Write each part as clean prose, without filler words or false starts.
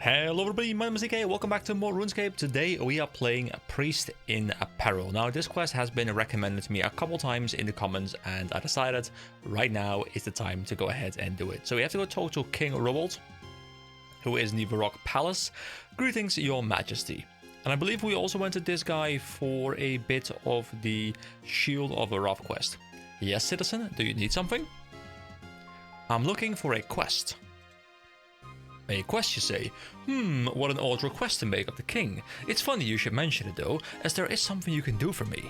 Hello everybody, my name is EK, welcome back to more RuneScape. Today we are playing a Priest in Peril. Now this quest has been recommended to me a couple times in the comments and I decided right now is the time to go ahead and do it. So we have to go talk to King Robold, who is in the Varrock Palace. Greetings, your majesty. And I believe we also went to this guy for a bit of the Shield of Wrath quest. Yes, citizen, do you need something? I'm looking for a quest. A quest, you say? What an odd request to make of the king. It's funny you should mention it though, as there is something you can do for me.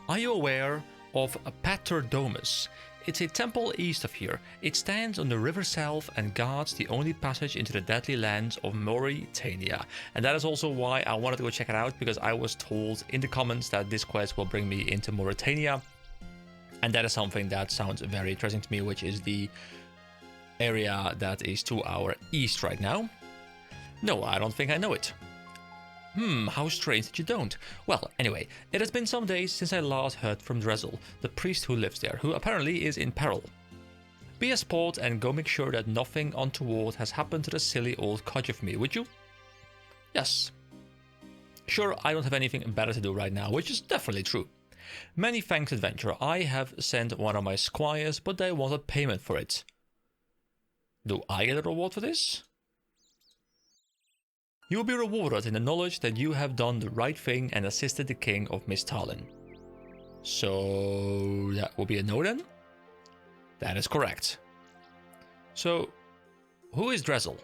Are you aware of Paterdomus? It's a temple east of here. It stands on the river south and guards the only passage into the deadly lands of Morytania. And that is also why I wanted to go check it out, because I was told in the comments that this quest will bring me into Morytania. And that is something that sounds very interesting to me, which is the area that is to our east right now. No, I don't think I know it. How strange that you don't. Well, anyway, it has been some days since I last heard from Drezel, the priest who lives there, who apparently is in peril. Be a sport and go make sure that nothing untoward has happened to the silly old codger of me, would you? Yes. Sure, I don't have anything better to do right now, which is definitely true. Many thanks, adventurer. I have sent one of my squires, but they wanted payment for it. Do I get a reward for this? You will be rewarded in the knowledge that you have done the right thing and assisted the king of Mistalin. So that will be a no then? That is correct. So, who is Drezel?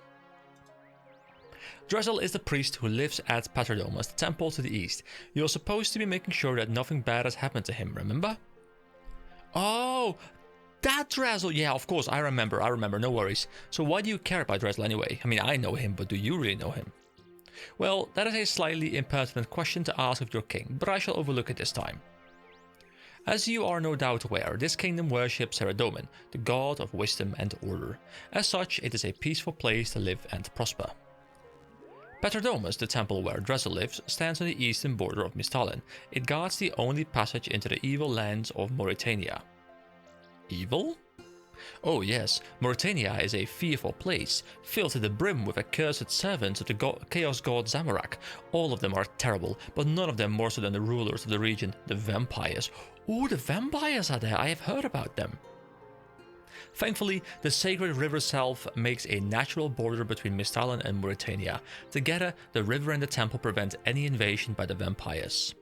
Drezel is the priest who lives at Paterdomus, the temple to the east. You're supposed to be making sure that nothing bad has happened to him, remember? Oh! That Drezel, yeah, of course, I remember, no worries. So why do you care about Drezel anyway? I mean, I know him, but do you really know him? Well, that is a slightly impertinent question to ask of your king, but I shall overlook it this time. As you are no doubt aware, this kingdom worships Saradomin, the god of wisdom and order. As such, it is a peaceful place to live and prosper. Paterdomus, the temple where Drezel lives, stands on the eastern border of Mistalin. It guards the only passage into the evil lands of Morytania. Evil? Oh yes, Morytania is a fearful place, filled to the brim with accursed servants of the chaos god Zamorak. All of them are terrible, but none of them more so than the rulers of the region, the vampires. Oh, the vampires are there, I have heard about them. Thankfully, the sacred river south makes a natural border between Mistalin and Morytania. Together, the river and the temple prevent any invasion by the vampires.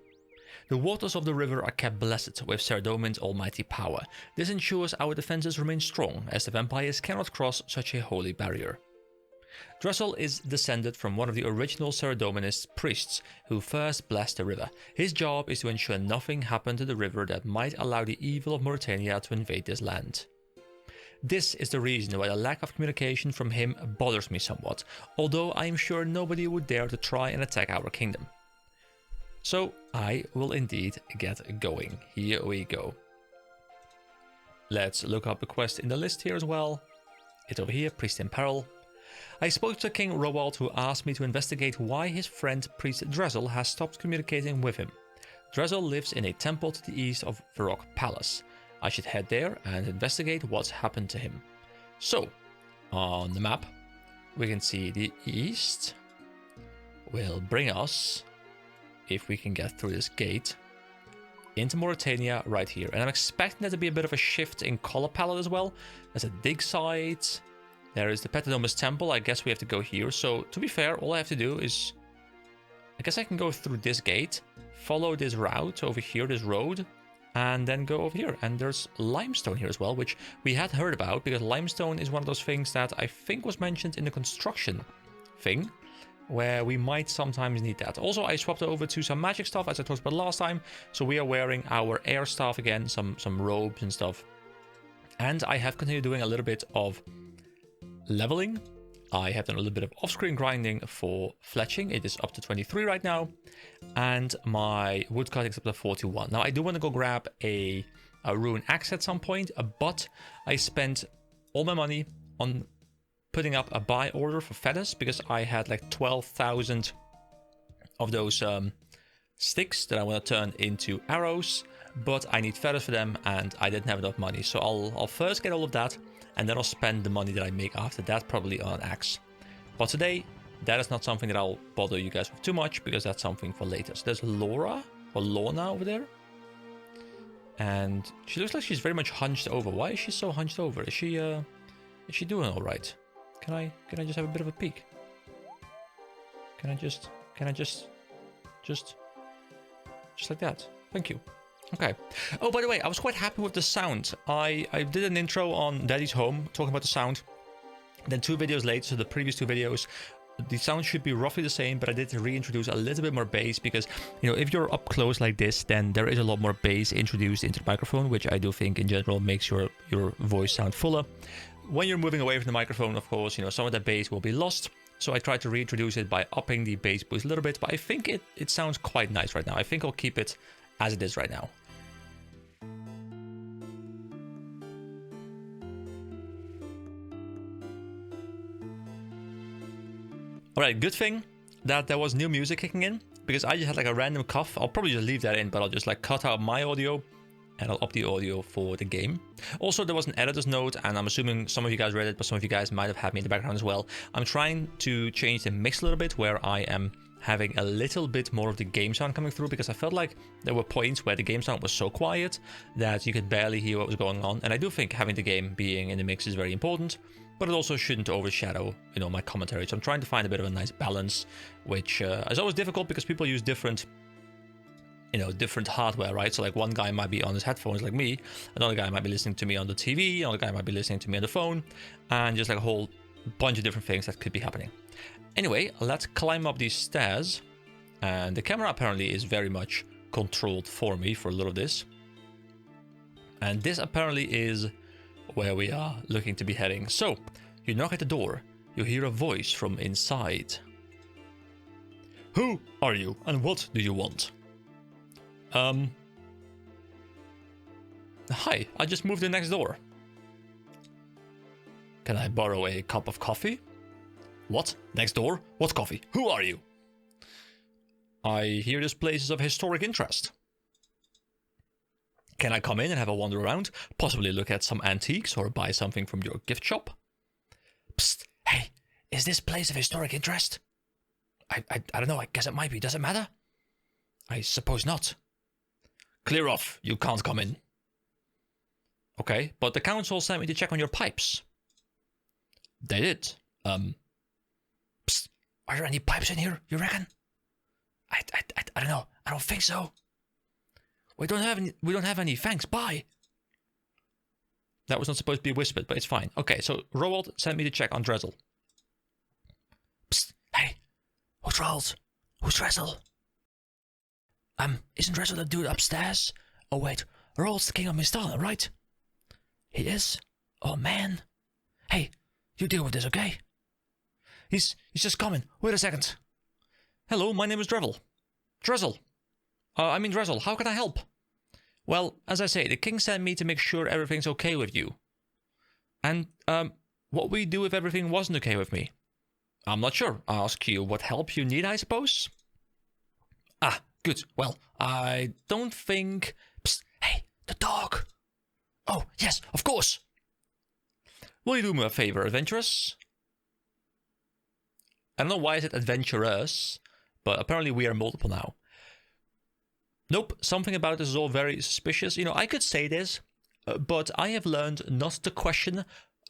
The waters of the river are kept blessed with Saradomin's almighty power. This ensures our defenses remain strong, as the vampires cannot cross such a holy barrier. Drezel is descended from one of the original Saradominist priests who first blessed the river. His job is to ensure nothing happened to the river that might allow the evil of Morytania to invade this land. This is the reason why the lack of communication from him bothers me somewhat, although I am sure nobody would dare to try and attack our kingdom. So I will indeed get going. Here we go. Let's look up a quest in the list here as well. It's over here, Priest in Peril. I spoke to King Robold, who asked me to investigate why his friend Priest Drezel has stopped communicating with him. Drezel lives in a temple to the east of Varrock Palace. I should head there and investigate what's happened to him. So, on the map, we can see the east will bring us, if we can get through this gate, into Morytania right here. And I'm expecting there to be a bit of a shift in color palette as well. There's a dig site. There is the Paterdomus temple. I guess we have to go here. So to be fair, all I have to do is, I guess I can go through this gate, follow this route over here, this road, and then go over here. And there's limestone here as well, which we had heard about, because limestone is one of those things that I think was mentioned in the construction thing, where we might sometimes need that. Also, I swapped over to some magic stuff, as I talked about last time. So we are wearing our air staff again, some robes and stuff. And I have continued doing a little bit of leveling. I have done a little bit of off-screen grinding for fletching. It is up to 23 right now. And my woodcutting is up to 41. Now, I do want to go grab a rune axe at some point, but I spent all my money on putting up a buy order for feathers, because I had like 12,000 of those sticks that I want to turn into arrows, but I need feathers for them and I didn't have enough money. So I'll first get all of that, and then I'll spend the money that I make after that probably on an axe. But today that is not something that I'll bother you guys with too much, because that's something for later. So there's Laura, or Lorna over there. And she looks like she's very much hunched over. Why is she so hunched over? Is she doing all right? Can I just have a bit of a peek? Can I just like that? Thank you. Okay. Oh, by the way, I was quite happy with the sound. I did an intro on Daddy's Home talking about the sound. Then 2 videos later, so the previous 2 videos, the sound should be roughly the same, but I did reintroduce a little bit more bass because, you know, if you're up close like this, then there is a lot more bass introduced into the microphone, which I do think in general makes your voice sound fuller. When you're moving away from the microphone, of course, you know, some of that bass will be lost. So I tried to reintroduce it by upping the bass boost a little bit, but I think it sounds quite nice right now. I think I'll keep it as it is right now. Alright, good thing that there was new music kicking in, because I just had like a random cough. I'll probably just leave that in, but I'll just like cut out my audio and I'll up the audio for the game. Also, there was an editor's note, and I'm assuming some of you guys read it, but some of you guys might have had me in the background as well. I'm trying to change the mix a little bit, where I am having a little bit more of the game sound coming through, because I felt like there were points where the game sound was so quiet that you could barely hear what was going on. And I do think having the game being in the mix is very important, but it also shouldn't overshadow, you know, my commentary. So I'm trying to find a bit of a nice balance, which is always difficult because people use different, you know, different hardware, right? So like one guy might be on his headphones like me, another guy might be listening to me on the TV, another guy might be listening to me on the phone, and just like a whole bunch of different things that could be happening. Anyway, let's climb up these stairs, and the camera apparently is very much controlled for me for a little of this. And this apparently is where we are looking to be heading. So, you knock at the door, you hear a voice from inside. Who are you, and what do you want? Hi, I just moved in next door. Can I borrow a cup of coffee? What? Next door? What coffee? Who are you? I hear this place is of historic interest. Can I come in and have a wander around? Possibly look at some antiques or buy something from your gift shop? Psst, hey, is this place of historic interest? I don't know, I guess it might be. Does it matter? I suppose not. Clear off, you can't come in. Okay, but the council sent me to check on your pipes. They did. Psst, are there any pipes in here, you reckon? I don't know. I don't think so. We don't have any, thanks, bye. That was not supposed to be whispered, but it's fine. Okay, so Roald sent me to check on Drezel. Psst, hey, who's Roald? Who's Drezel? Isn't Drezel the dude upstairs? Oh wait, Roald's the king of Mistala, right? He is? Oh man. Hey, you deal with this, okay? He's just coming. Wait a second. Hello, my name is Drezel. Drezel. Drezel, how can I help? Well, as I say, the king sent me to make sure everything's okay with you. And, what would you do if everything wasn't okay with me? I'm not sure. I'll ask you what help you need, I suppose? Ah, good. Well, I don't think... Psst, hey, the dog! Oh, yes, of course! Will you do me a favor, adventurous? I don't know why I said adventurous, but apparently we are multiple now. Nope, something about this is all very suspicious. You know, I could say this, but I have learned not to question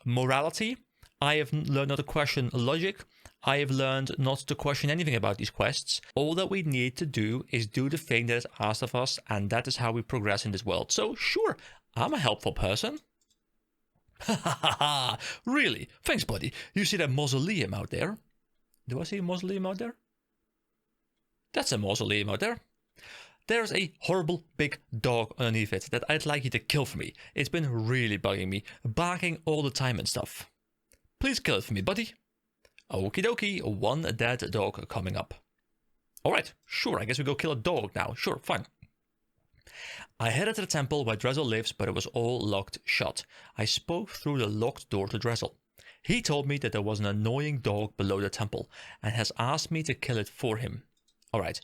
morality. I have learned not to question logic. I have learned not to question anything about these quests. All that we need to do is do the thing that is asked of us, and that is how we progress in this world. So, sure, I'm a helpful person. Ha ha ha ha! Really? Thanks, buddy. You see that mausoleum out there? Do I see a mausoleum out there? That's a mausoleum out there. There's a horrible big dog underneath it that I'd like you to kill for me. It's been really bugging me, barking all the time and stuff. Please kill it for me, buddy. Okie dokie, one dead dog coming up. Alright, sure, I guess we go kill a dog now. Sure, fine. I headed to the temple where Drezel lives, but it was all locked shut. I spoke through the locked door to Drezel. He told me that there was an annoying dog below the temple, and has asked me to kill it for him. Alright.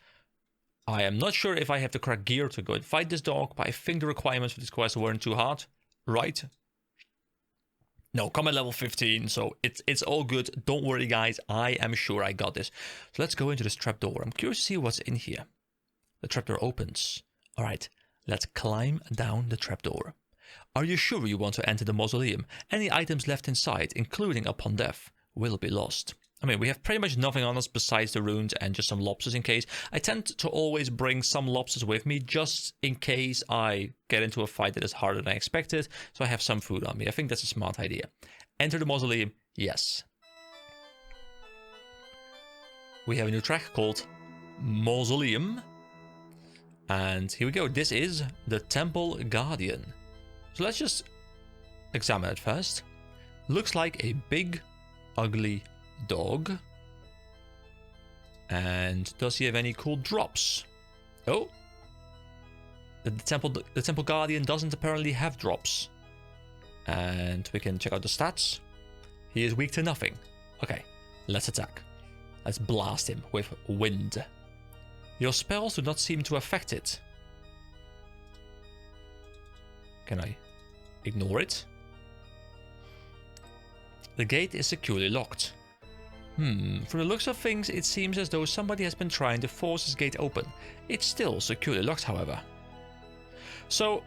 I am not sure if I have the correct gear to go and fight this dog, but I think the requirements for this quest weren't too hard. Right? No, combat level 15, so it's all good. Don't worry, guys. I am sure I got this. So let's go into this trapdoor. I'm curious to see what's in here. The trapdoor opens. All right, let's climb down the trapdoor. Are you sure you want to enter the mausoleum? Any items left inside, including upon death, will be lost. I mean, we have pretty much nothing on us besides the runes and just some lobsters in case. I tend to always bring some lobsters with me just in case I get into a fight that is harder than I expected. So I have some food on me. I think that's a smart idea. Enter the mausoleum. Yes. We have a new track called Mausoleum. And here we go. This is the Temple Guardian. So let's just examine it first. Looks like a big, ugly dog. And does he have any cool drops? Oh, the temple guardian doesn't apparently have drops. And we can check out the stats. He is weak to nothing. Okay, let's attack. Let's blast him with wind. Your spells do not seem to affect it. Can I ignore it? The gate is securely locked. From the looks of things, it seems as though somebody has been trying to force this gate open. It's still securely locked, however. So,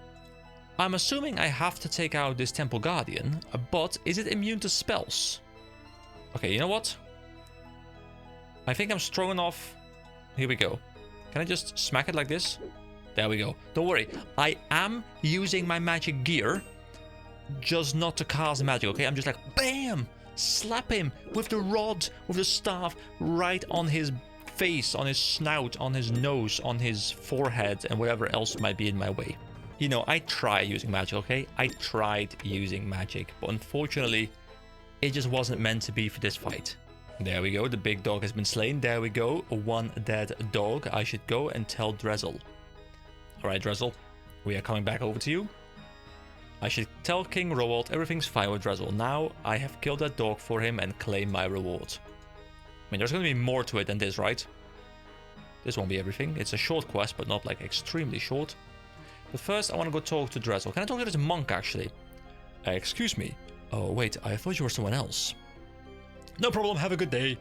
I'm assuming I have to take out this Temple Guardian, but is it immune to spells? Okay, you know what? I think I'm strong enough. Here we go. Can I just smack it like this? There we go. Don't worry, I am using my magic gear, just not to cast magic, okay? I'm just like, BAM! Slap him with the rod, with the staff, right on his face, on his snout, on his nose, on his forehead, and whatever else might be in my way. You know, I try using magic, okay? I tried using magic, but unfortunately, it just wasn't meant to be for this fight. There we go, the big dog has been slain. There we go, one dead dog. I should go and tell Drezel. Alright, Drezel, we are coming back over to you. I should tell King Roald everything's fine with Drezel. Now I have killed that dog for him and claim my reward. I mean, there's going to be more to it than this, right? This won't be everything. It's a short quest, but not like extremely short. But first, I want to go talk to Drezel. Can I talk to this monk, actually? Excuse me. Oh, wait, I thought you were someone else. No problem, have a good day.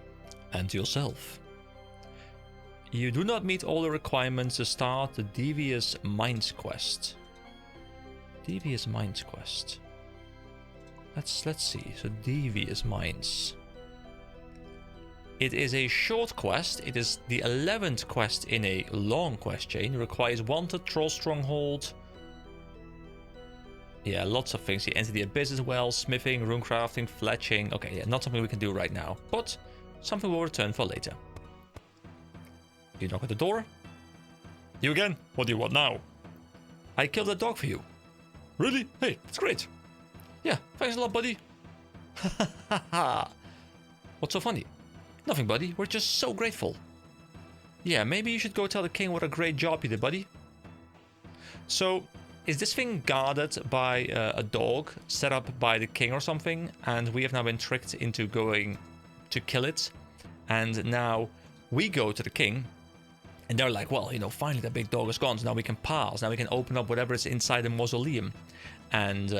And to yourself. You do not meet all the requirements to start the Devious Minds quest. Devious Minds quest. Let's see. So Devious Minds. It is a short quest. It is the 11th quest in a long quest chain. It requires Wanted, Troll Stronghold. Yeah, lots of things. You enter the Abyss as well. Smithing, runecrafting, fletching. Okay, yeah, not something we can do right now, but something we'll return for later. You knock at the door. You again? What do you want now? I killed a dog for you. Really? Hey, that's great. Yeah, thanks a lot, buddy. Hahaha. What's so funny? Nothing, buddy. We're just so grateful. Yeah, maybe you should go tell the king what a great job you did, buddy. So, is this thing guarded by a dog set up by the king or something? And we have now been tricked into going to kill it. And now we go to the king. And they're like, well, you know, finally the big dog is gone. So now we can pass. Now we can open up whatever is inside the mausoleum. And,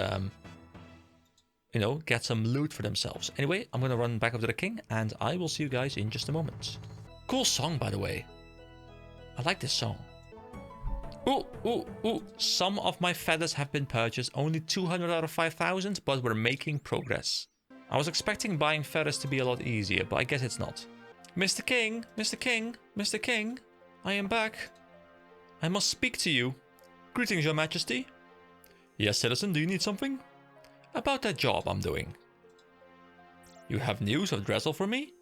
you know, get some loot for themselves. Anyway, I'm going to run back up to the king. And I will see you guys in just a moment. Cool song, by the way. I like this song. Ooh, ooh, ooh. Some of my feathers have been purchased. Only 200 out of 5,000. But we're making progress. I was expecting buying feathers to be a lot easier. But I guess it's not. Mr. King, Mr. King, Mr. King. I am back. I must speak to you. Greetings, Your Majesty. Yes, citizen, do you need something? About that job I'm doing. You have news of Drezel for me?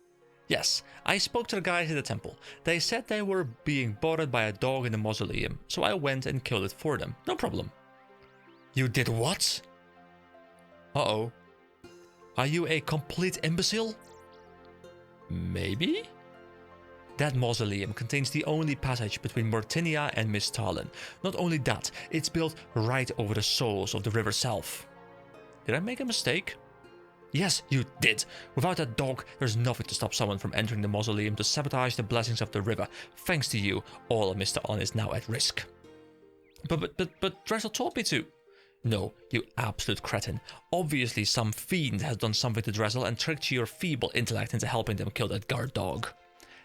Yes, I spoke to the guys at the temple. They said they were being bothered by a dog in the mausoleum, so I went and killed it for them. No problem. You did what? Uh-oh. Are you a complete imbecile? Maybe? That mausoleum contains the only passage between Morytania and Mistalin. Not only that, it's built right over the source of the river Self. Did I make a mistake? Yes, you did. Without that dog, there's nothing to stop someone from entering the mausoleum to sabotage the blessings of the river. Thanks to you, all of Mistalin is now at risk. But Drezel told me to. No, you absolute cretin. Obviously some fiend has done something to Drizzle and tricked your feeble intellect into helping them kill that guard dog.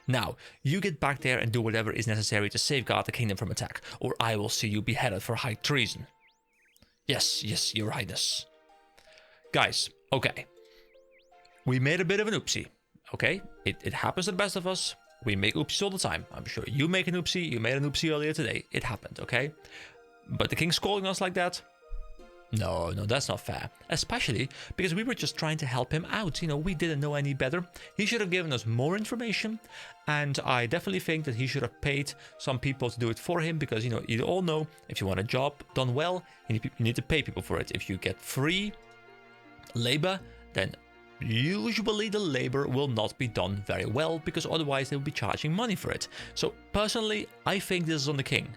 Now, you get back there and do whatever is necessary to safeguard the kingdom from attack, or I will see you beheaded for high treason. Yes, yes, your highness. Guys, okay. We made a bit of an oopsie, okay? It happens to the best of us. We make oopsies all the time. I'm sure you make an oopsie. You made an oopsie earlier today. It happened, okay? But the king's calling us like that? No, that's not fair. Especially because we were just trying to help him out. You know, we didn't know any better. He should have given us more information. And I definitely think that he should have paid some people to do it for him. Because, you know, you all know, if you want a job done well, you need to pay people for it. If you get free labor, then usually the labor will not be done very well. Because otherwise they will be charging money for it. So, personally, I think this is on the king.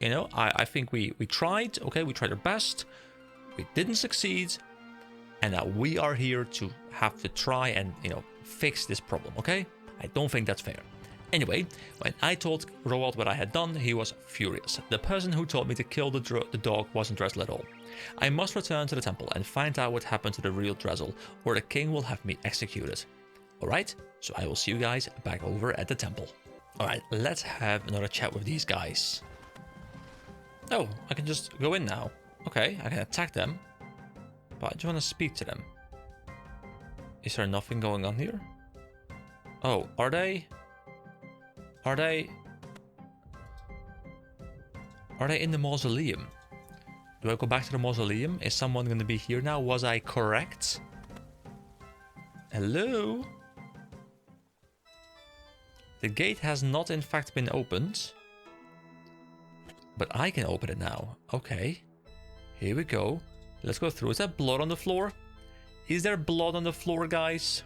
You know, I think we tried. Okay, we tried our best. We didn't succeed, and now we are here to have to try and, you know, fix this problem, okay? I don't think that's fair. Anyway, when I told Roald what I had done, he was furious. The person who told me to kill the dog wasn't Drizzle at all. I must return to the temple and find out what happened to the real Drizzle, or the king will have me executed. Alright, so I will see you guys back over at the temple. Alright, let's have another chat with these guys. Oh, I can just go in now. Okay, I can attack them, but I just want to speak to them. Is there nothing going on here? Oh, are they in the mausoleum? Do I go back to the mausoleum? Is someone going to be here now? Was I correct? Hello? The gate has not in fact been opened, but I can open it now. Okay. Here we go. Let's go through. Is there blood on the floor? Is there blood on the floor, guys?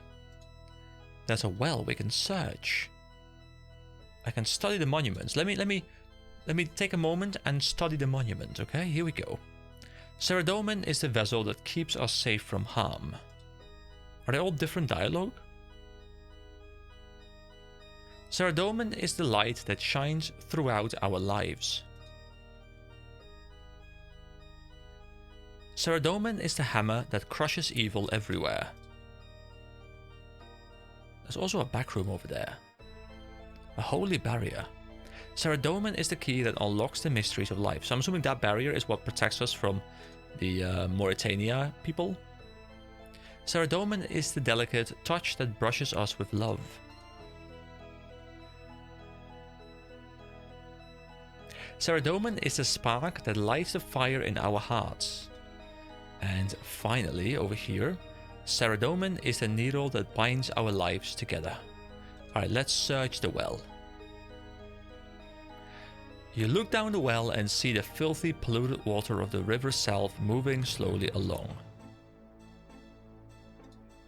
There's a well we can search. I can study the monuments. Let me take a moment and study the monument, okay? Here we go. Saradomin is the vessel that keeps us safe from harm. Are they all different dialogue? Saradomin is the light that shines throughout our lives. Saradomin is the hammer that crushes evil everywhere. There's also a back room over there. A holy barrier. Saradomin is the key that unlocks the mysteries of life. So I'm assuming that barrier is what protects us from the Morytania people. Saradomin is the delicate touch that brushes us with love. Saradomin is the spark that lights the fire in our hearts. And finally, over here, Saradomin is the needle that binds our lives together. Alright, let's search the well. You look down the well and see the filthy, polluted water of the river Self moving slowly along.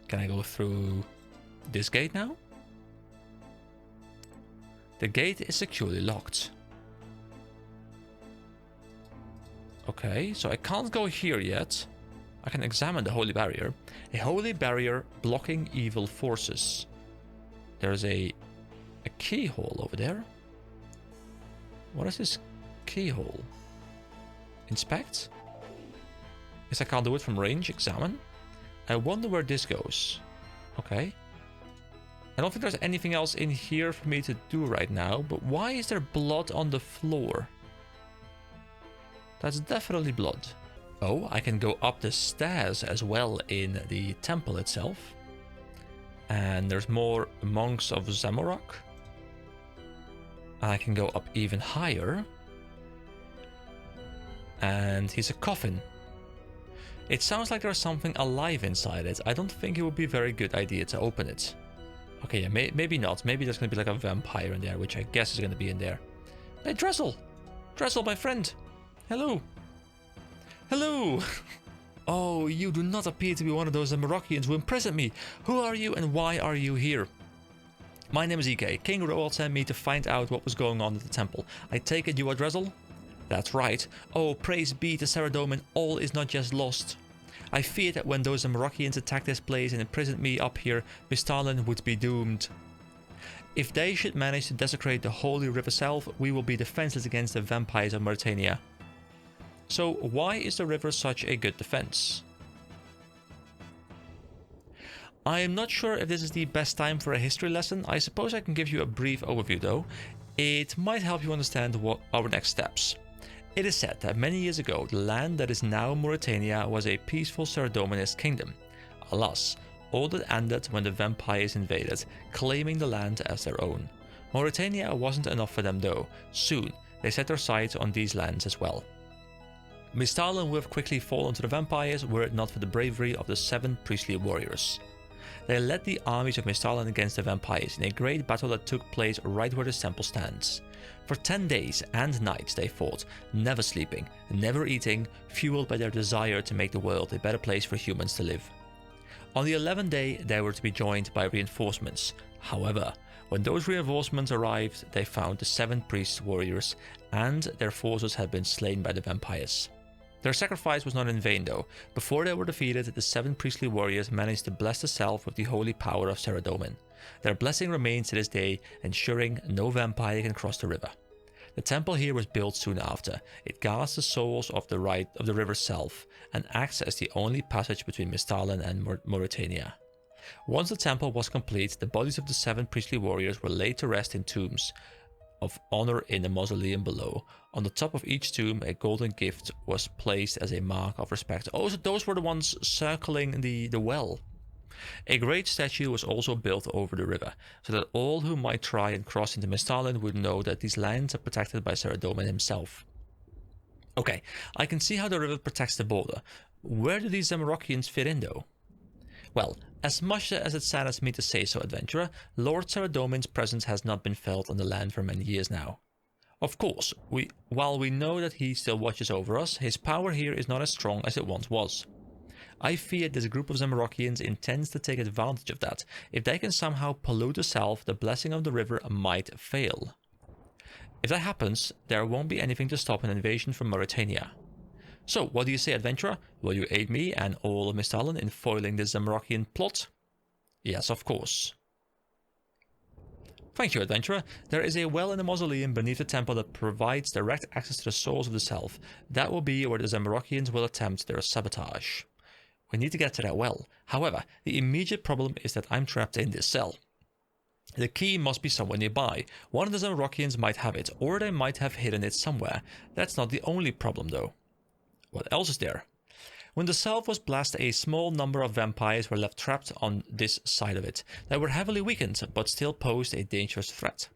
Can I go through this gate now? The gate is securely locked. Okay, so I can't go here yet. I can examine the holy barrier. A holy barrier blocking evil forces. There's a keyhole over there. What is this keyhole? Inspect? Guess I can't do it from range. Examine. I wonder where this goes. Okay. I don't think there's anything else in here for me to do right now. But why is there blood on the floor? That's definitely blood. Oh, I can go up the stairs as well in the temple itself. And there's more monks of Zamorak. I can go up even higher. And here's a coffin. It sounds like there's something alive inside it. I don't think it would be a very good idea to open it. Okay, yeah, maybe not. Maybe there's going to be like a vampire in there, which I guess is going to be in there. Hey, Drizzle! Drizzle, my friend! Hello! Hello! Oh, you do not appear to be one of those Zamorakians who imprisoned me. Who are you and why are you here? My name is EK. King Roald sent me to find out what was going on at the temple. I take it you are Drizzle? That's right. Oh, praise be to Saradomin, all is not just lost. I fear that when those Zamorakians attacked this place and imprisoned me up here, Mistalin would be doomed. If they should manage to desecrate the holy river Self, we will be defenseless against the vampires of Morytania. So why is the river such a good defense? I am not sure if this is the best time for a history lesson. I suppose I can give you a brief overview though. It might help you understand what our next steps. It is said that many years ago, the land that is now Morytania was a peaceful Saradominist kingdom. Alas, all that ended when the vampires invaded, claiming the land as their own. Morytania wasn't enough for them though. Soon, they set their sights on these lands as well. Misthalin would have quickly fallen to the vampires were it not for the bravery of the 7 priestly warriors. They led the armies of Misthalin against the vampires in a great battle that took place right where this temple stands. For 10 days and nights they fought, never sleeping, never eating, fueled by their desire to make the world a better place for humans to live. On the 11th day they were to be joined by reinforcements. However, when those reinforcements arrived, they found the 7 priest warriors and their forces had been slain by the vampires. Their sacrifice was not in vain though. Before they were defeated, the 7 priestly warriors managed to bless the self with the holy power of Saradomin. Their blessing remains to this day, ensuring no vampire can cross the river. The temple here was built soon after. It guards the souls of the river's self and acts as the only passage between Misthalin and Morytania. Once the temple was complete, the bodies of the 7 priestly warriors were laid to rest in tombs of honor in the mausoleum below. On the top of each tomb, a golden gift was placed as a mark of respect. Oh, so those were the ones circling the well. A great statue was also built over the river, so that all who might try and cross into Misthalin would know that these lands are protected by Saradomin himself. Okay, I can see how the river protects the border. Where do these Zamorakians fit in though? Well, as much as it saddens me to say so, adventurer, Lord Saradomin's presence has not been felt on the land for many years now. Of course, while we know that he still watches over us, his power here is not as strong as it once was. I fear this group of Zamorakians intends to take advantage of that. If they can somehow pollute the self, the blessing of the river might fail. If that happens, there won't be anything to stop an invasion from Morytania. So, what do you say, adventurer? Will you aid me and all of Misthalin in foiling the Zamorakian plot? Yes, of course. Thank you, adventurer. There is a well in the mausoleum beneath the temple that provides direct access to the souls of the self. That will be where the Zamorakians will attempt their sabotage. We need to get to that well. However, the immediate problem is that I'm trapped in this cell. The key must be somewhere nearby. One of the Zamorakians might have it, or they might have hidden it somewhere. That's not the only problem though. What else is there? When the self was blasted, a small number of vampires were left trapped on this side of it. They were heavily weakened, but still posed a dangerous threat.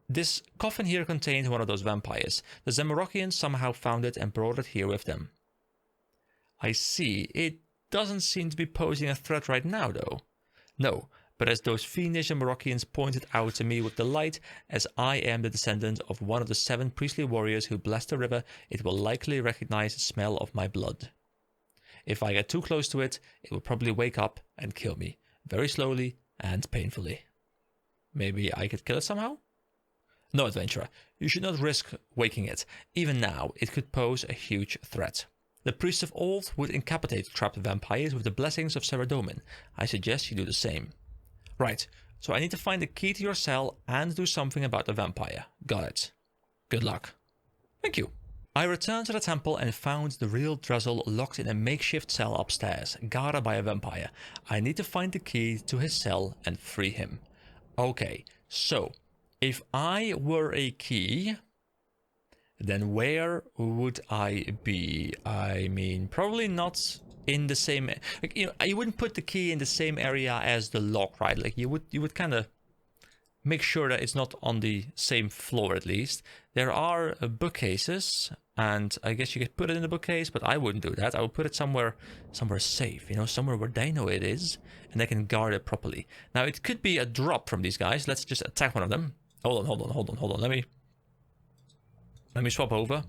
This coffin here contained one of those vampires. The Zamorakians somehow found it and brought it here with them. I see. It doesn't seem to be posing a threat right now, though. No, but as those fiendish Zamorakians pointed out to me with delight, as I am the descendant of one of the 7 priestly warriors who blessed the river, it will likely recognize the smell of my blood. If I get too close to it, it will probably wake up and kill me, very slowly and painfully. Maybe I could kill it somehow? No, adventurer, you should not risk waking it. Even now, it could pose a huge threat. The priests of old would incapacitate trapped vampires with the blessings of Saradomin. I suggest you do the same. Right, so I need to find the key to your cell and do something about the vampire. Got it. Good luck. Thank you. I returned to the temple and found the real Drezel locked in a makeshift cell upstairs, guarded by a vampire. I need to find the key to his cell and free him. Okay, so if I were a key, then where would I be? I mean, probably not in the same, like, you know, you wouldn't put the key in the same area as the lock, right? Like you would kind of make sure that it's not on the same floor at least. There are bookcases, and I guess you could put it in the bookcase, but I wouldn't do that. I would put it somewhere safe, you know, somewhere where they know it is, and they can guard it properly. Now, it could be a drop from these guys. Let's just attack one of them. Hold on. Let me swap over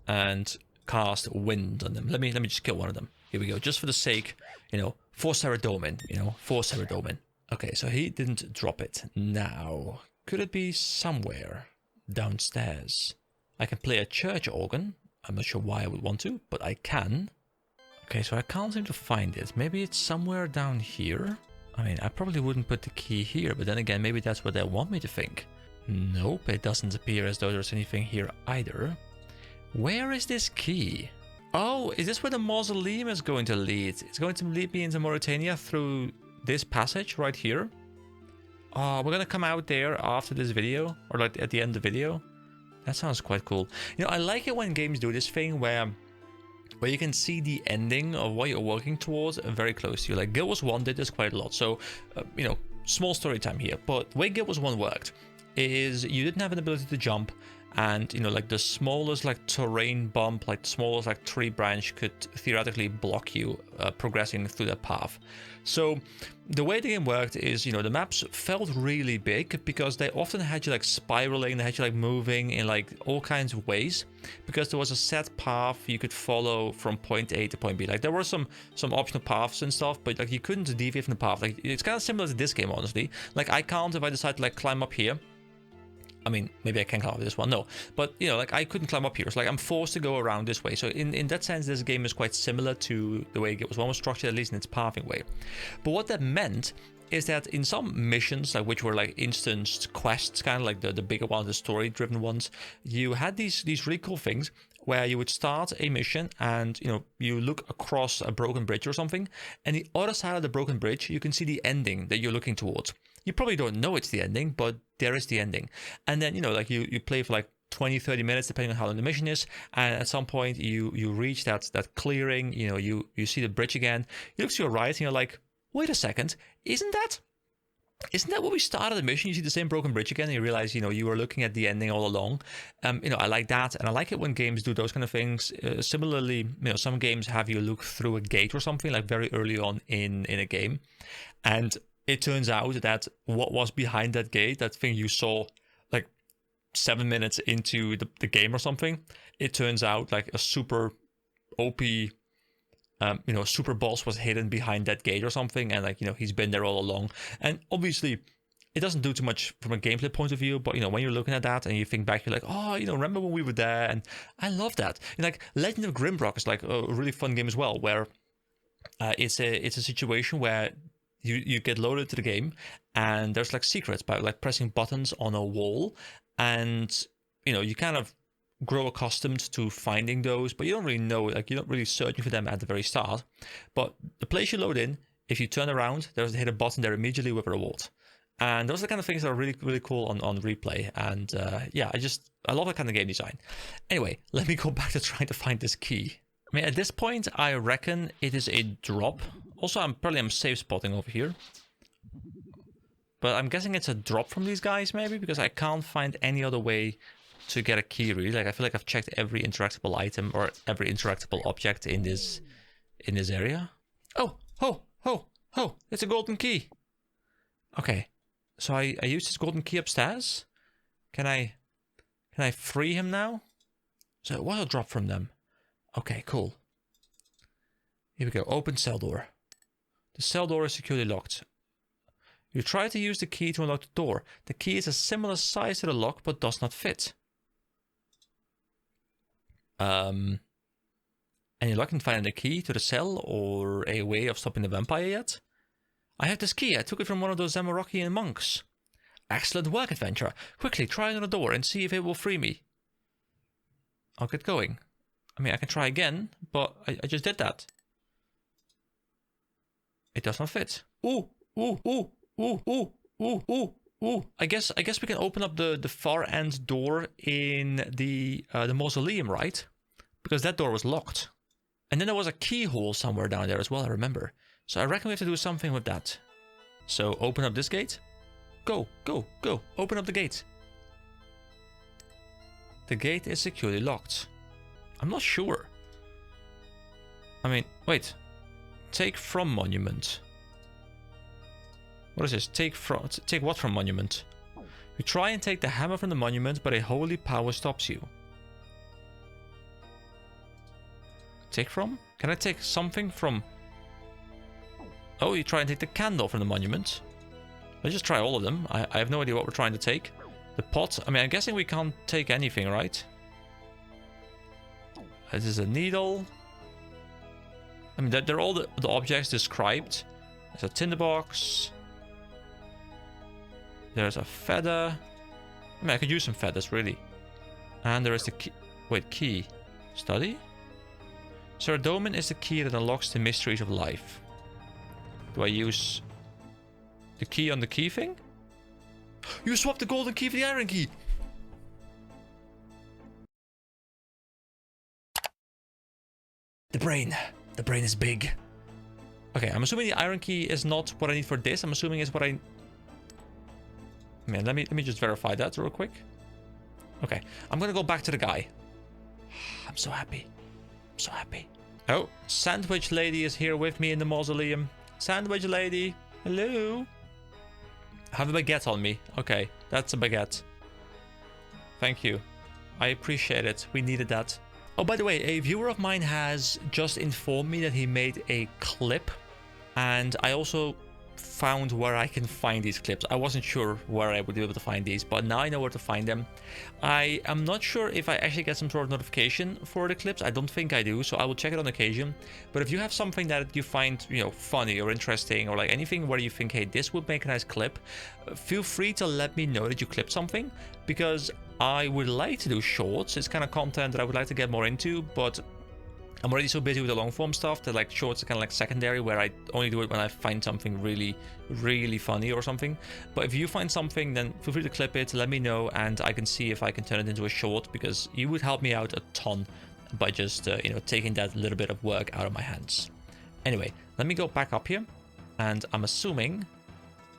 and cast wind on them. Let me just kill one of them. Here we go, just for the sake, you know, for Saradomin, Okay, so he didn't drop it. Now, could it be somewhere downstairs? I can play a church organ. I'm not sure why I would want to, but I can. Okay, so I can't seem to find it. Maybe it's somewhere down here. I mean, I probably wouldn't put the key here, but then again, maybe that's what they want me to think. Nope, it doesn't appear as though there's anything here either. Where is this key? Oh, is this where the mausoleum is going to lead? It's going to lead me into Morytania through this passage right here. Oh, we're gonna come out there after this video, or like at the end of the video. That sounds quite cool. You know, I like it when games do this thing where you can see the ending of what you're working towards very close to you. Like Guild Wars 1 did this quite a lot. So, you know, small story time here. But the way Guild Wars 1 worked is you didn't have an ability to jump, and you know, like the smallest like terrain bump, like the smallest like tree branch could theoretically block you progressing through that path. So the way the game worked is, you know, the maps felt really big because they often had you like spiraling, they had you like moving in like all kinds of ways, because there was a set path you could follow from point A to point B. Like there were some optional paths and stuff, but like you couldn't deviate from the path. Like it's kind of similar to this game, honestly. Like I can't, if I decide to like climb up here, I mean, maybe I can climb up this one, no. But, you know, like, I couldn't climb up here. It's like I'm forced to go around this way. So in that sense, this game is quite similar to the way Guild Wars 1 was structured, at least in its pathing way. But what that meant is that in some missions, like which were like instanced quests, kind of like the bigger ones, the story-driven ones, you had these really cool things where you would start a mission and, you know, you look across a broken bridge or something, and the other side of the broken bridge, you can see the ending that you're looking towards. You probably don't know it's the ending, but there is the ending. And then, you know, like you play for like 20-30 minutes depending on how long the mission is, and at some point you reach that clearing, you know, you see the bridge again, you look to your right and you're like, wait a second, isn't that what we started the mission? You see the same broken bridge again and you realize, you know, you were looking at the ending all along. You know, I like that, and I like it when games do those kind of things. Similarly, you know, some games have you look through a gate or something like very early on in a game, and it turns out that what was behind that gate, that thing you saw like 7 minutes into the game or something, it turns out like a super OP, you know, super boss was hidden behind that gate or something, and like, you know, he's been there all along. And obviously, it doesn't do too much from a gameplay point of view, but you know, when you're looking at that and you think back, you're like, oh, you know, remember when we were there? And I love that. And like Legend of Grimrock is like a really fun game as well, where it's a situation where you get loaded to the game and there's like secrets by like pressing buttons on a wall, and you know, you kind of grow accustomed to finding those, but you don't really know, like you're not really searching for them at the very start. But the place you load in, if you turn around, there's a hidden button there immediately with a reward. And those are the kind of things that are really, really cool on replay. And yeah, I love that kind of game design. Anyway, let me go back to trying to find this key. I mean, at this point, I reckon it is a drop. Also, I'm safe spotting over here. But I'm guessing it's a drop from these guys, maybe, because I can't find any other way to get a key, really. Like, I feel like I've checked every interactable item or every interactable object in this area. Oh, it's a golden key. Okay, so I used this golden key upstairs. Can I free him now? So it was a drop from them. Okay, cool. Here we go. Open cell door. The cell door is securely locked. You try to use the key to unlock the door. The key is a similar size to the lock, but does not fit. Any luck in finding the key to the cell or a way of stopping the vampire yet? I have this key. I took it from one of those Zamorakian monks. Excellent work, adventurer. Quickly, try another door and see if it will free me. I'll get going. I mean, I can try again, but I just did that. It does not fit. Ooh. I guess we can open up the far end door in the mausoleum, right? Because that door was locked. And then there was a keyhole somewhere down there as well, I remember. So I reckon we have to do something with that. So open up this gate. Go. Open up the gate. The gate is securely locked. I'm not sure. I mean, wait. Take from monument. What is this? Take what from monument? You try and take the hammer from the monument, but a holy power stops you. Take from? Can I take something from... Oh, you try and take the candle from the monument. Let's just try all of them. I have no idea what we're trying to take. The pot, I mean, I'm guessing we can't take anything, right? This is a needle. I mean, they're all the objects described. There's a tinderbox. There's a feather. I mean, I could use some feathers, really. And there is the key. Wait, key. Study? Ceredomin is the key that unlocks the mysteries of life. Do I use the key on the key thing? You swapped the golden key for the iron key! The brain. The brain is big. Okay, I'm assuming the iron key is not what I need for this. I'm assuming it's what I... Man, let me just verify that real quick. Okay, I'm gonna go back to the guy. I'm so happy. I'm so happy. Oh, Sandwich Lady is here with me in the mausoleum. Sandwich Lady, hello. I have a baguette on me. Okay, that's a baguette. Thank you. I appreciate it. We needed that. Oh, by the way, a viewer of mine has just informed me that he made a clip, and I also found where I can find these clips. I wasn't sure where I would be able to find these, but now I know where to find them. I am not sure if I actually get some sort of notification for the clips. I don't think I do, so I will check it on occasion. But if you have something that you find, you know, funny or interesting, or like anything where you think, hey, this would make a nice clip, feel free to let me know that you clipped something, because I would like to do shorts. It's kind of content that I would like to get more into, but I'm already so busy with the long form stuff that like shorts are kind of like secondary, where I only do it when I find something really, really funny or something. But if you find something, then feel free to clip it, let me know, and I can see if I can turn it into a short, because you would help me out a ton by just, you know, taking that little bit of work out of my hands. Anyway, let me go back up here, and I'm assuming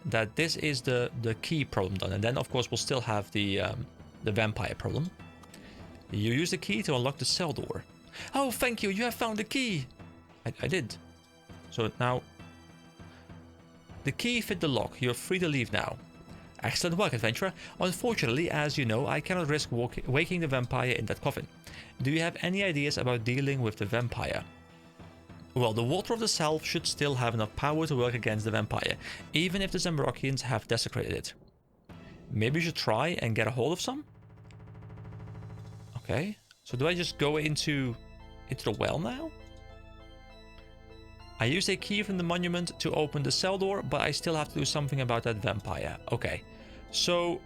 that this is the key problem done, and then of course we'll still have the vampire problem. You use the key to unlock the cell door. Oh, thank you, you have found the key. I did. So now, the key fit the lock. You're free to leave now. Excellent work, adventurer. Unfortunately, as you know, I cannot risk waking the vampire in that coffin. Do you have any ideas about dealing with the vampire? Well, the water of the self should still have enough power to work against the vampire, even if the Zamrokians have desecrated it. Maybe you should try and get a hold of some? Okay, so do I just go into the well now? I use a key from the monument to open the cell door, but I still have to do something about that vampire. Okay, so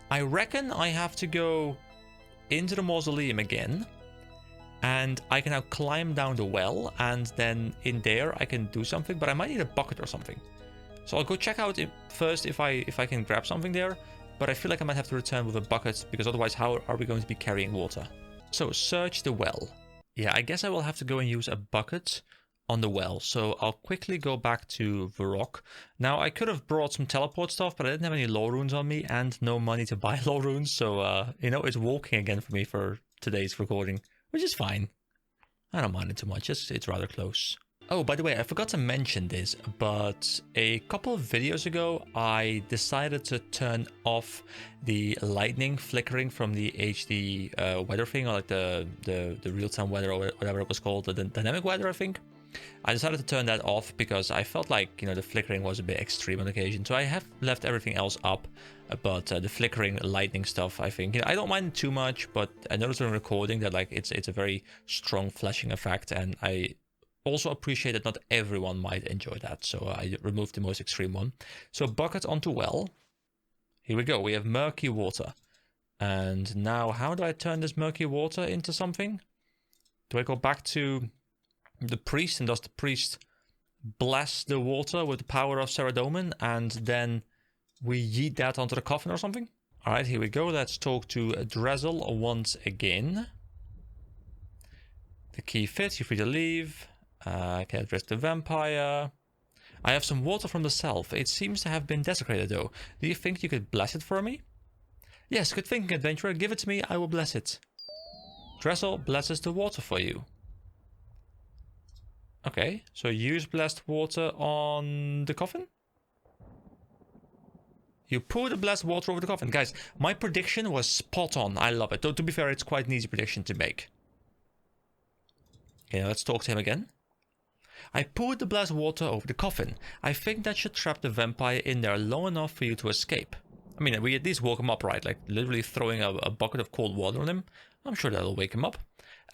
I reckon I have to go into the mausoleum again, and I can now climb down the well, and then in there I can do something, but I might need a bucket or something. So I'll go check out first if I can grab something there, but I feel like I might have to return with a bucket, because otherwise how are we going to be carrying water? So search the well. Yeah, I guess I will have to go and use a bucket on the well. So I'll quickly go back to Varrock. Now I could have brought some teleport stuff, but I didn't have any lore runes on me and no money to buy lore runes. So, you know, it's walking again for me for today's recording, which is fine. I don't mind it too much. It's rather close. Oh, by the way, I forgot to mention this, but a couple of videos ago, I decided to turn off the lightning flickering from the HD weather thing, or like the real-time weather, or whatever it was called, the dynamic weather, I think. I decided to turn that off because I felt like, you know, the flickering was a bit extreme on occasion. So I have left everything else up, but the flickering lightning stuff, I think, you know, I don't mind it too much, but I noticed in recording that like it's a very strong flashing effect, and I also appreciate that not everyone might enjoy that, so I removed the most extreme one. So bucket onto well. Here we go. We have murky water. And now how do I turn this murky water into something? Do I go back to the priest, and does the priest bless the water with the power of Ceredomin, and then we yeet that onto the coffin or something? All right, here we go. Let's talk to Drezel once again. The key fits. You're free to leave. I can address the vampire. I have some water from the self. It seems to have been desecrated though. Do you think you could bless it for me? Yes, good thinking, adventurer. Give it to me, I will bless it. Drezel blesses the water for you. Okay, so use blessed water on the coffin? You pour the blessed water over the coffin. Guys, my prediction was spot on. I love it. Though, to be fair, it's quite an easy prediction to make. Okay, now let's talk to him again. I poured the blessed water over the coffin. I think that should trap the vampire in there long enough for you to escape. I mean, we at least woke him up, right? Like, literally throwing a bucket of cold water on him. I'm sure that'll wake him up.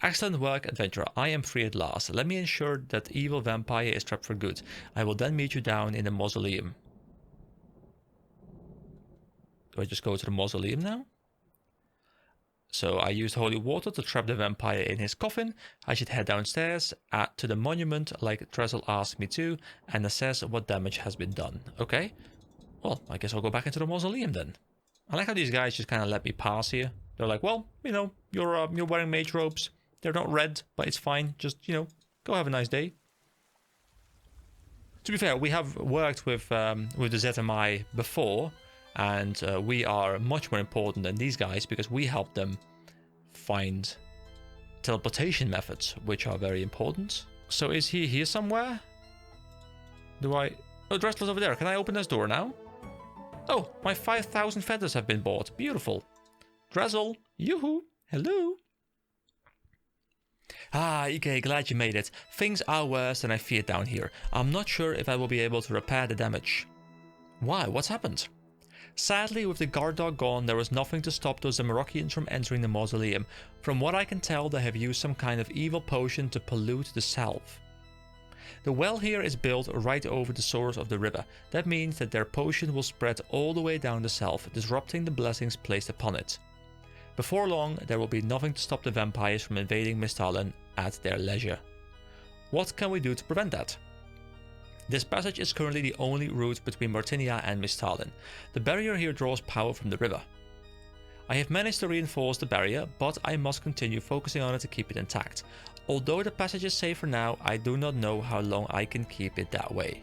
Excellent work, adventurer. I am free at last. Let me ensure that evil vampire is trapped for good. I will then meet you down in the mausoleum. Do I just go to the mausoleum now? So I used holy water to trap the vampire in his coffin. I should head downstairs to the monument like Trestle asked me to and assess what damage has been done. Okay, well, I guess I'll go back into the mausoleum then. I like how these guys just kind of let me pass here. They're like, well, you know, you're wearing mage robes. They're not red, but it's fine. Just, you know, go have a nice day. To be fair, we have worked with the ZMI before, and we are much more important than these guys because we help them find teleportation methods, which are very important. So is he here somewhere? Oh, Dressler's over there. Can I open this door now? Oh, my 5,000 feathers have been bought. Beautiful. Dressel, yoo-hoo, hello. Ah, Ike, glad you made it. Things are worse than I feared down here. I'm not sure if I will be able to repair the damage. Why? What's happened? Sadly, with the guard dog gone, there was nothing to stop those Zamorakians from entering the mausoleum. From what I can tell, they have used some kind of evil potion to pollute the salve. The well here is built right over the source of the river. That means that their potion will spread all the way down the salve, disrupting the blessings placed upon it. Before long, there will be nothing to stop the vampires from invading Misthalin at their leisure. What can we do to prevent that? This passage is currently the only route between Morytania and Misthalin. The barrier here draws power from the river. I have managed to reinforce the barrier, but I must continue focusing on it to keep it intact. Although the passage is safe for now, I do not know how long I can keep it that way.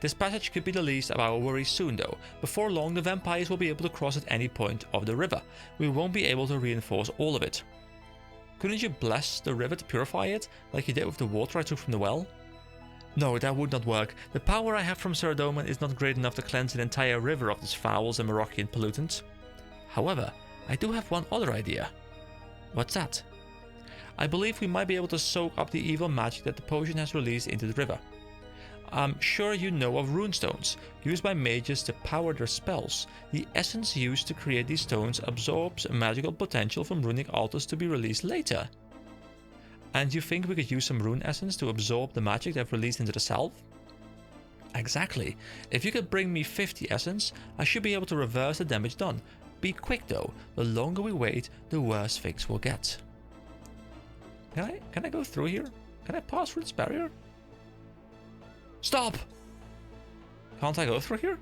This passage could be the least of our worries soon though. Before long, the vampires will be able to cross at any point of the river. We won't be able to reinforce all of it. Couldn't you bless the river to purify it, like you did with the water I took from the well? No, that would not work. The power I have from Saradomin is not great enough to cleanse an entire river of this foul Zamorakian pollutant. However, I do have one other idea. What's that? I believe we might be able to soak up the evil magic that the potion has released into the river. I'm sure you know of runestones, used by mages to power their spells. The essence used to create these stones absorbs magical potential from runic altars to be released later. And you think we could use some rune essence to absorb the magic they've released into the salve? Exactly. If you could bring me 50 essence, I should be able to reverse the damage done. Be quick though, the longer we wait, the worse things will get. Can I go through here? Can I pass through this barrier? Stop! Can't I go through here?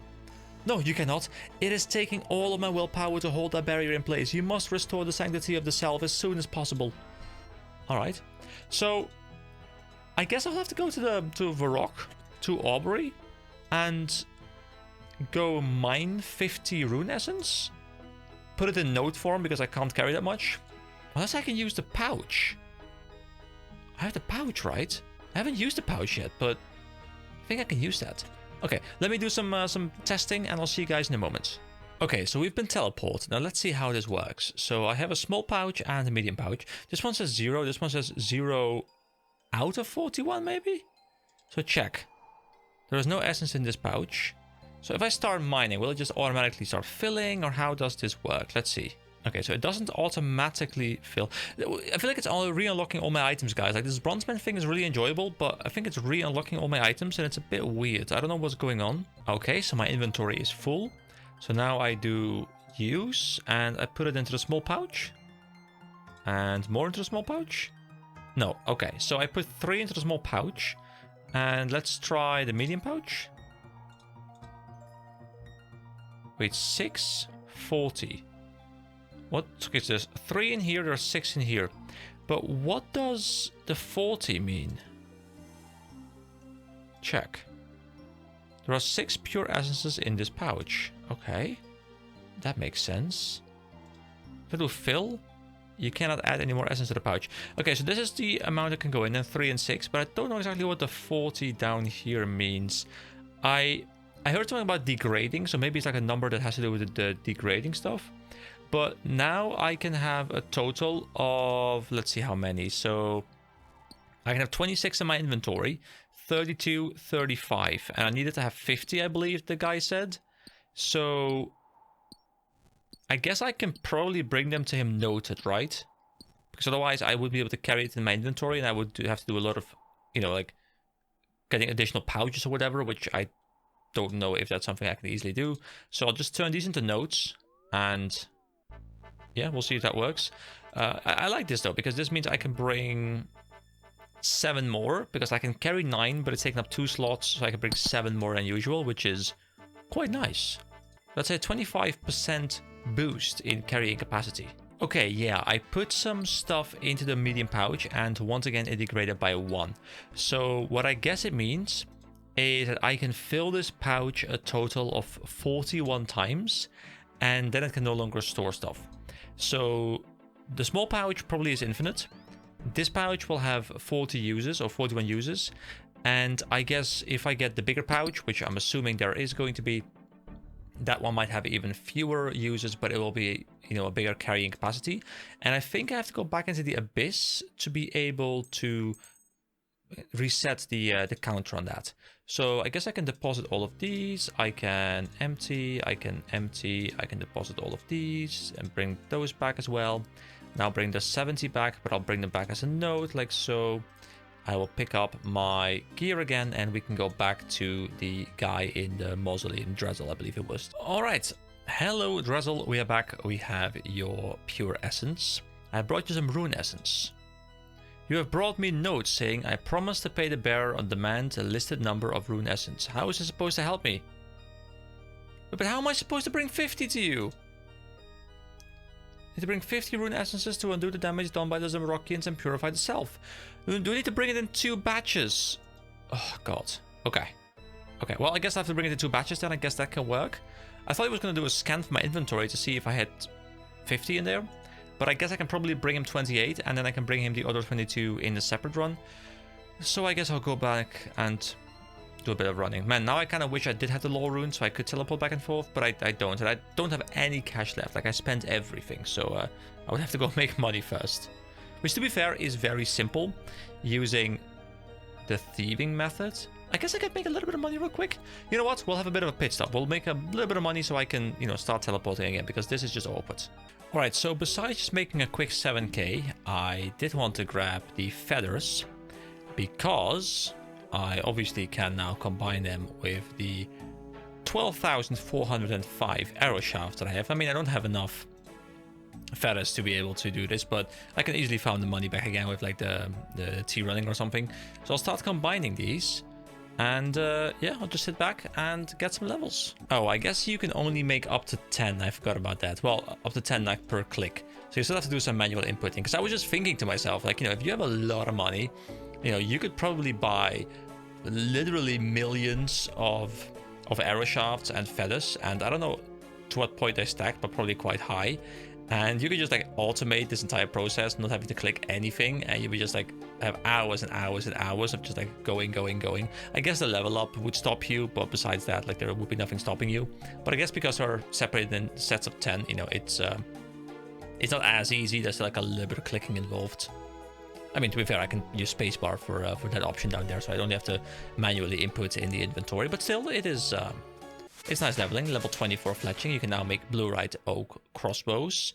No, you cannot. It is taking all of my willpower to hold that barrier in place. You must restore the sanctity of the salve as soon as possible. Alright. So, I guess I'll have to go to Varrock, to Aubrey, and go mine 50 rune essence. Put it in note form because I can't carry that much. Unless I can use the pouch. I have the pouch, right? I haven't used the pouch yet, but I think I can use that. Okay, let me do some testing and I'll see you guys in a moment. Okay, so we've been teleported. Now let's see how this works. So I have a small pouch and a medium pouch. This one says 0. This one says 0 out of 41 maybe? So check. There is no essence in this pouch. So if I start mining, will it just automatically start filling or how does this work? Let's see. Okay, so it doesn't automatically fill. I feel like it's re-unlocking all my items, guys. Like, this bronzeman thing is really enjoyable, but I think it's re-unlocking all my items, and it's a bit weird. I don't know what's going on. Okay, so my inventory is full. So now I do use, and I put it into the small pouch. And more into the small pouch? No, okay. So I put 3 into the small pouch. And let's try the medium pouch. Wait, 6, 40. What? Okay, so there's 3 in here, there's 6 in here. But what does the 40 mean? Check. There are 6 pure essences in this pouch. Okay. That makes sense. If I do fill, you cannot add any more essence to the pouch. Okay, so this is the amount that can go in, then 3 and 6, but I don't know exactly what the 40 down here means. I heard something about degrading, so maybe it's like a number that has to do with the degrading stuff. But now I can have a total of, let's see how many. So I can have 26 in my inventory, 32, 35. And I needed to have 50, I believe the guy said. So I guess I can probably bring them to him noted, right? Because otherwise I would be able to carry it in my inventory and I would have to do a lot of, you know, like getting additional pouches or whatever, which I don't know if that's something I can easily do. So I'll just turn these into notes and Yeah, we'll see if that works. I like this though, because this means I can bring 7 more, because I can carry 9, but it's taking up 2 slots, so I can bring 7 more than usual, which is quite nice. That's a 25% boost in carrying capacity. Okay, yeah, I put some stuff into the medium pouch, and once again it degraded by 1. So what I guess it means is that I can fill this pouch a total of 41 times, and then it can no longer store stuff. So the small pouch probably is infinite. This pouch will have 40 users or 41 users, and I guess if I get the bigger pouch, which I'm assuming there is going to be, that one might have even fewer users, but it will be, you know, a bigger carrying capacity. And I think I have to go back into the Abyss to be able to reset the counter on that. So I guess I can deposit all of these. I can empty, I can deposit all of these and bring those back as well. Now bring the 70 back, but I'll bring them back as a node, like so. I will pick up my gear again, and we can go back to the guy in the mausoleum, Drizzle, I believe it was. All right, hello Drizzle, we are back. We have your pure essence. I brought you some rune essence. You have brought me notes saying I promise to pay the bearer on demand a listed number of rune essence. How is this supposed to help me? But how am I supposed to bring 50 to you? Need to bring 50 rune essences to undo the damage done by the Zamorakians and purify the self. Do we need to bring it in 2 batches? Oh god. Okay. Okay, well I guess I have to bring it in 2 batches then. I guess that can work. I thought I was going to do a scan for my inventory to see if I had 50 in there. But I guess I can probably bring him 28, and then I can bring him the other 22 in a separate run. So I guess I'll go back and do a bit of running. Man, now I kind of wish I did have the lore rune so I could teleport back and forth, but I don't. And I don't have any cash left. Like, I spent everything, so I would have to go make money first. Which, to be fair, is very simple, using the thieving method. I guess I could make a little bit of money real quick. You know what? We'll have a bit of a pit stop. We'll make a little bit of money so I can, you know, start teleporting again, because this is just awkward. Alright, so besides just making a quick 7k, I did want to grab the feathers, because I obviously can now combine them with the 12,405 arrow shafts that I have. I mean, I don't have enough feathers to be able to do this, but I can easily find the money back again with like the tea running or something. So I'll start combining these, and yeah, I'll just sit back and get some levels. Oh, I guess you can only make up to 10. I forgot about that. Well, up to 10 like per click. So you still have to do some manual inputting, because I was just thinking to myself, like, you know, if you have a lot of money, you know, you could probably buy literally millions of arrow shafts and feathers, and I don't know to what point they stack, but probably quite high. And you could just like automate this entire process, not having to click anything, and you would just like have hours and hours and hours of just like going. I guess the level up would stop you, but besides that, like, there would be nothing stopping you. But I guess because they're separated in sets of 10, you know, it's not as easy. There's like a little bit of clicking involved. I mean, to be fair, I can use spacebar for that option down there, so I don't have to manually input in the inventory. But still, it is it's nice leveling. Level 24 fletching. You can now make blue-right oak crossbows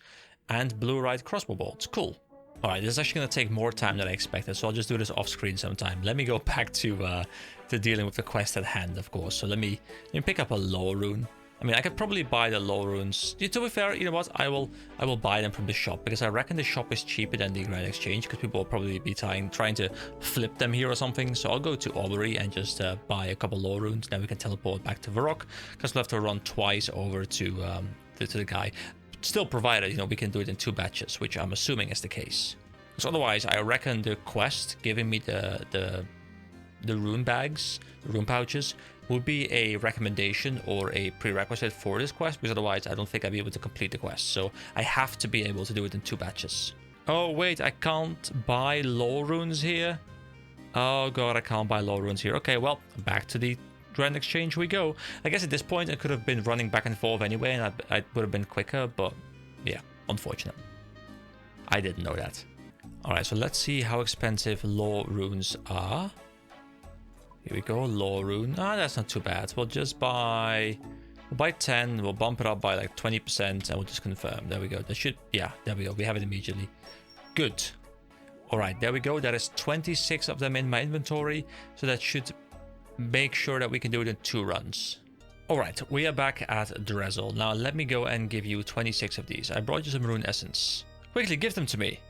and blue-right crossbow bolts. Cool. All right, this is actually going to take more time than I expected, so I'll just do this off-screen sometime. Let me go back to dealing with the quest at hand, of course. So let me pick up a lore rune. I mean, I could probably buy the lore runes. To be fair, you know what? I will buy them from the shop, because I reckon the shop is cheaper than the Grand Exchange, because people will probably be trying to flip them here or something. So I'll go to Aubrey and just buy a couple lore runes. Then we can teleport back to Varrock, because we'll have to run twice over to the guy. Still provided, you know, we can do it in 2 batches, which I'm assuming is the case. Because otherwise, I reckon the quest giving me the rune bags, the rune pouches, would be a recommendation or a prerequisite for this quest, because otherwise I don't think I'd be able to complete the quest. So I have to be able to do it in 2 batches. Oh wait, I can't buy lore runes here. Oh god, I can't buy lore runes here. Okay, well, back to the Grand Exchange we go. I guess at this point I could have been running back and forth anyway, and I would have been quicker, but yeah, unfortunate. I didn't know that. Alright, so let's see how expensive lore runes are. Here we go, lore rune. Ah, that's not too bad. We'll just buy 10. We'll bump it up by like 20%, and we'll just confirm. There we go. That should, yeah, there we go. We have it immediately. Good. All right, there we go. That is 26 of them in my inventory. So that should make sure that we can do it in 2 runs. Alright, we are back at Drizzle. Now let me go and give you 26 of these. I brought you some rune essence. Quickly, give them to me.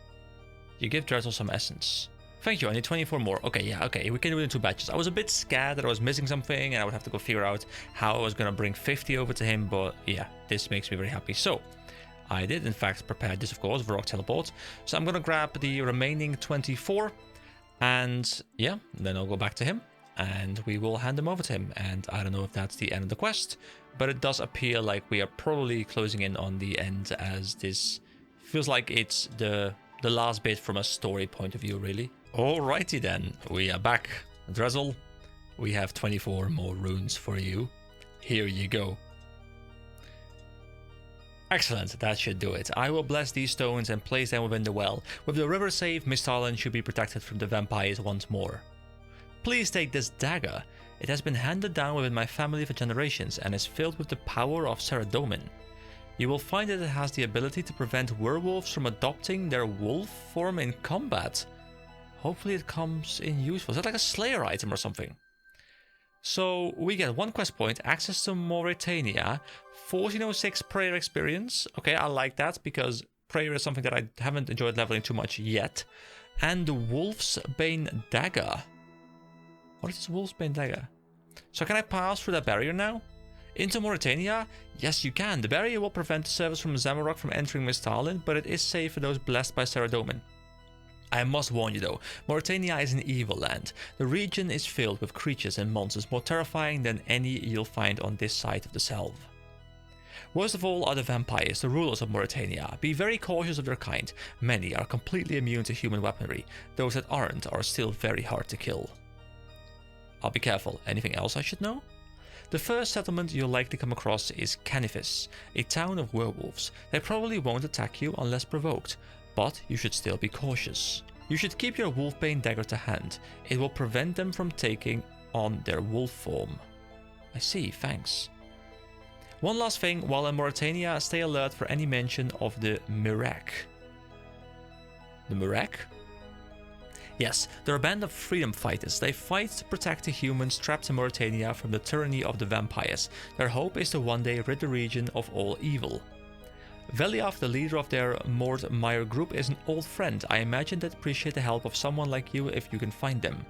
You give Drizzle some essence. Thank you, I need 24 more. Okay, yeah, okay, we can do it in 2 batches. I was a bit scared that I was missing something and I would have to go figure out how I was going to bring 50 over to him, but yeah, this makes me very happy. So, I did in fact prepare this, of course, Varrock Teleport. So I'm going to grab the remaining 24 and yeah, then I'll go back to him. And we will hand them over to him. And I don't know if that's the end of the quest, but it does appear like we are probably closing in on the end, as this feels like it's the last bit from a story point of view, really. Alrighty then, we are back. Drizzle, we have 24 more runes for you. Here you go. Excellent, that should do it. I will bless these stones and place them within the well. With the river safe, Misthalin should be protected from the vampires once more. Please take this dagger. It has been handed down within my family for generations and is filled with the power of Saradomin. You will find that it has the ability to prevent werewolves from adopting their wolf form in combat. Hopefully it comes in useful. Is that like a Slayer item or something? So we get 1 quest point, access to Morytania, 1406 prayer experience. Okay, I like that because prayer is something that I haven't enjoyed leveling too much yet. And the Wolf's Bane dagger. What is this Wolf's Bane dagger? So can I pass through that barrier now? Into Morytania? Yes, you can. The barrier will prevent the servants from Zamorak from entering Misthalin, but it is safe for those blessed by Saradomin. I must warn you though, Morytania is an evil land. The region is filled with creatures and monsters more terrifying than any you'll find on this side of the Selve. Worst of all are the vampires, the rulers of Morytania. Be very cautious of their kind. Many are completely immune to human weaponry. Those that aren't are still very hard to kill. I'll be careful. Anything else I should know? The first settlement you'll likely come across is Canifis, a town of werewolves. They probably won't attack you unless provoked, but you should still be cautious. You should keep your Wolfbane dagger to hand. It will prevent them from taking on their wolf form. I see, thanks. One last thing, while in Morytania, stay alert for any mention of the Mirek. The Mirek? Yes, they're a band of freedom fighters. They fight to protect the humans trapped in Morytania from the tyranny of the vampires. Their hope is to one day rid the region of all evil. Veliav, the leader of their Morytania group, is an old friend. I imagine they'd appreciate the help of someone like you if you can find them.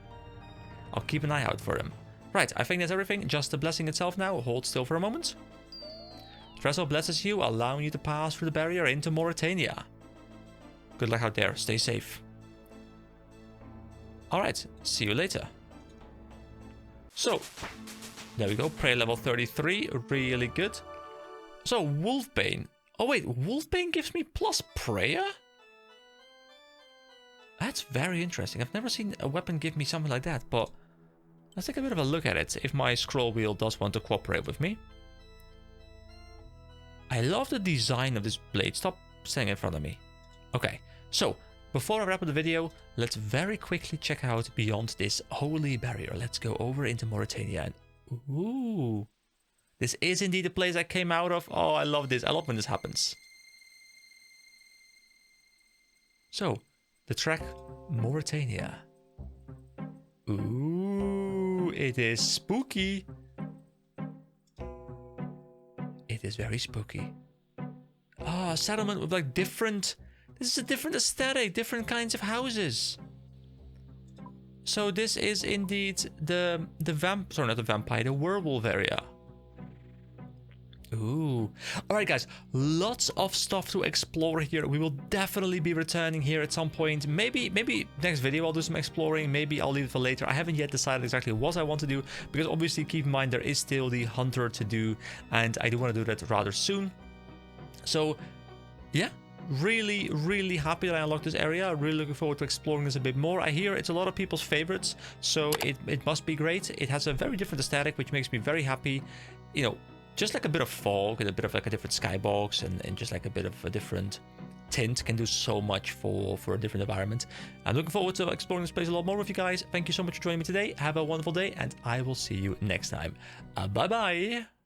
I'll keep an eye out for them. Right, I think that's everything. Just the blessing itself now. Hold still for a moment. Drizzle blesses you, allowing you to pass through the barrier into Morytania. Good luck out there. Stay safe. Alright, see you later. So, there we go, prayer level 33, really good. So, Wolfbane. Oh wait, Wolfbane gives me plus prayer? That's very interesting. I've never seen a weapon give me something like that, but let's take a bit of a look at it if my scroll wheel does want to cooperate with me. I love the design of this blade. Stop standing in front of me. Okay, so before I wrap up the video, let's very quickly check out beyond this holy barrier. Let's go over into Morytania. And ooh, this is indeed the place I came out of. Oh, I love this. I love when this happens. So, the track Morytania. Ooh, it is spooky. It is very spooky. Ah, a settlement with like different... This is a different aesthetic, different kinds of houses. So this is indeed the werewolf area. Ooh. Alright guys, lots of stuff to explore here. We will definitely be returning here at some point. Maybe next video I'll do some exploring. Maybe I'll leave it for later. I haven't yet decided exactly what I want to do, because obviously keep in mind there is still the hunter to do, and I do want to do that rather soon. So yeah, really happy that I unlocked this area. Really looking forward to exploring this a bit more. I hear it's a lot of people's favorites, so it must be great. It has a very different aesthetic, which makes me very happy. You know, just like a bit of fog and a bit of like a different skybox and just like a bit of a different tint can do so much for a different environment. I'm looking forward to exploring this place a lot more with you guys. Thank you so much for joining me today. Have a wonderful day, and I will see you next time. Bye bye.